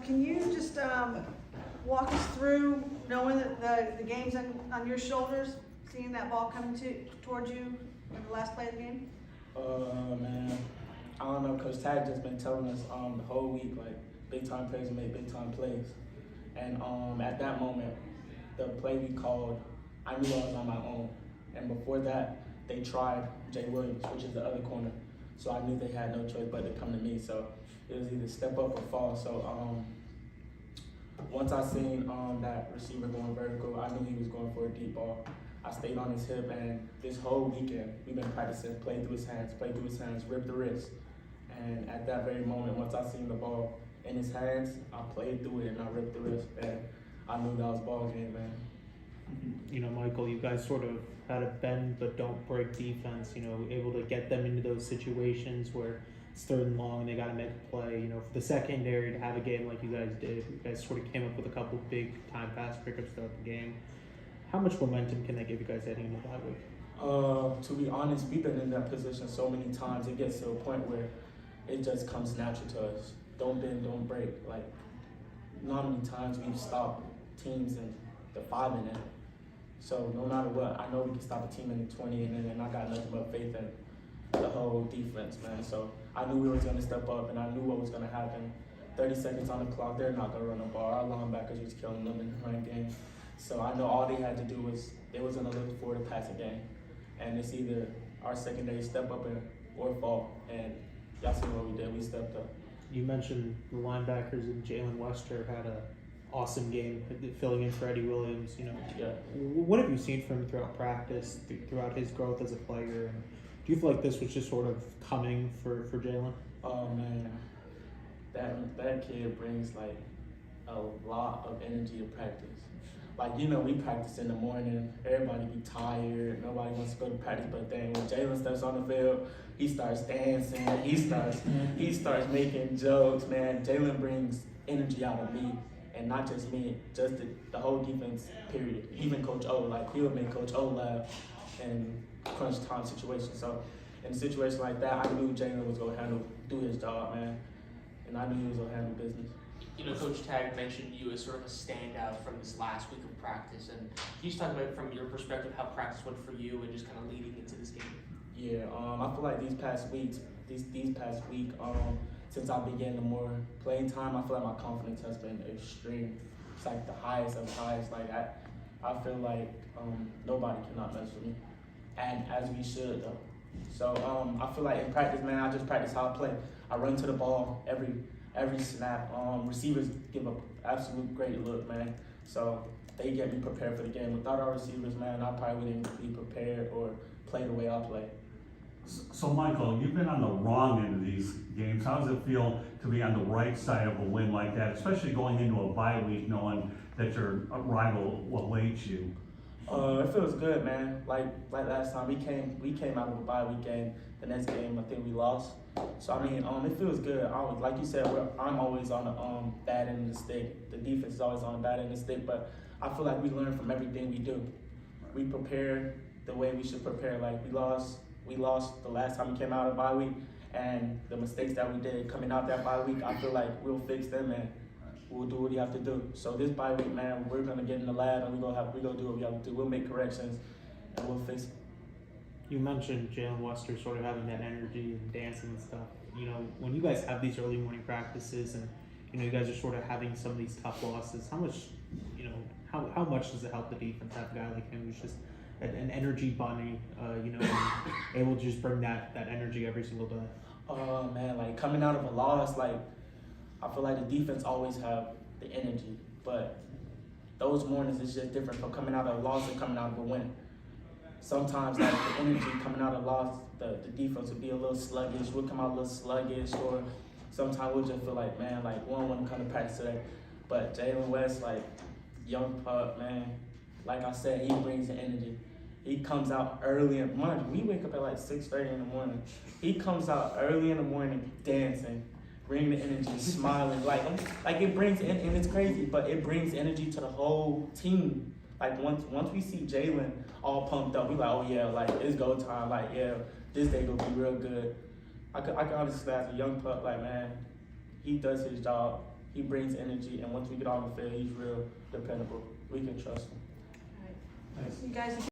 Can you just walk us through knowing that the game's on your shoulders, seeing that ball coming towards you in the last play of the game? Man, I don't know. Coach Tag just been telling us the whole week, like, big time players make big time plays. And at that moment, the play we called, I knew I was on my own. And before that, they tried Jay Williams, which is the other corner. So I knew they had no choice but to come to me. So it was either step up or fall. So once I seen that receiver going vertical, I knew he was going for a deep ball. I stayed on his hip, and this whole weekend, we've been practicing play through his hands, rip the wrist. And at that very moment, once I seen the ball in his hands, I played through it and I ripped the wrist, and I knew that was ball game, man. You know, Michael, you guys sort of had a bend but don't break defense, you know, able to get them into those situations where it's third and long and they got to make a play. You know, for the secondary to have a game like you guys did, you guys sort of came up with a couple big time pass pickups throughout the game. How much momentum can that give you guys heading into that week? To be honest, we've been in that position so many times, it gets to a point where it just comes natural to us. Don't bend, don't break. Like, not many times we've stopped teams in the 5 and in. So no matter what, I know we can stop a team in the 20 and I got nothing but faith in the whole defense, man. So I knew we were going to step up, and I knew what was going to happen. 30 seconds on the clock, they're not going to run the ball. Our linebackers was killing them in the running game. So I know all they had to do was they was going to look for the passing game. And it's either our secondary step up or fall. And y'all see what we did. We stepped up. You mentioned the linebackers, and Jalen Wester had a awesome game filling in for Eddie Williams. You know, Yeah. What have you seen from him throughout practice, throughout his growth as a player? And do you feel like this was just sort of coming for Jalen? Oh man, that kid brings like a lot of energy to practice. Like, you know, we practice in the morning, everybody be tired, nobody wants to go to practice, but then when Jalen steps on the field, he starts dancing, he starts making jokes, man. Jalen brings energy out of me, and not just me, just the whole defense, period. Even Coach O, like, he would make Coach O laugh in crunch time situations. So in a situation like that, I knew Jalen was going to do his job, man, and I knew he was going to handle business. You know, Coach Tag mentioned you as sort of a standout from this last week of practice, and can you just talk about from your perspective how practice went for you and just kind of leading into this game? Yeah, I feel like these past week, since I began the more playing time, I feel like my confidence has been extreme. It's like the highest of highs. Like I feel like nobody cannot mess with me, and as we should though. So I feel like in practice, man, I just practice how I play. I run to the ball every snap. Receivers give an absolute great look, man. So they get me prepared for the game. Without our receivers, man, I probably wouldn't be prepared or play the way I play. So Michael, you've been on the wrong end of these games. How does it feel to be on the right side of a win like that, especially going into a bye week knowing that your rival awaits you? It feels good, man. Like last time we came out of a bye week game. The next game, I think we lost. So I mean, it feels good. Like you said, I'm always on the bad end of the stick. The defense is always on the bad end of the stick, but I feel like we learn from everything we do. We prepare the way we should prepare. Like we lost the last time we came out of bye week, and the mistakes that we did coming out that bye week, I feel like we'll fix them and we'll do what we have to do. So this bye week, man, we're gonna get in the lab and we're gonna do what we have to do. We'll make corrections and we'll fix it. You mentioned Jalen Wester sort of having that energy and dancing and stuff. You know, when you guys have these early morning practices and, you know, you guys are sort of having some of these tough losses, how much, you know, how much does it help the defense have a guy like him who's just an energy bunny, you know, and able to just bring that energy every single day? Oh man, like coming out of a loss, like I feel like the defense always have the energy, but those mornings is just different from coming out of a loss and coming out of a win. Sometimes like the energy coming out of a loss, the defense would be a little sluggish. We'll come out a little sluggish, or sometimes we'll just feel like, man, like we don't want to come to practice today. But Jalen West, like young pup, man, like I said, he brings the energy. He comes out early in the morning. We wake up at like 6:30 in the morning. He comes out early in the morning dancing, bringing the energy, smiling. Like it brings, and it's crazy, but it brings energy to the whole team. Like once we see Jalen all pumped up, we like, oh yeah, like it's go time. Like yeah, this day gonna be real good. I can honestly say as a young pup, like man, he does his job. he brings energy, and once we get on the field, he's real dependable. We can trust him. You guys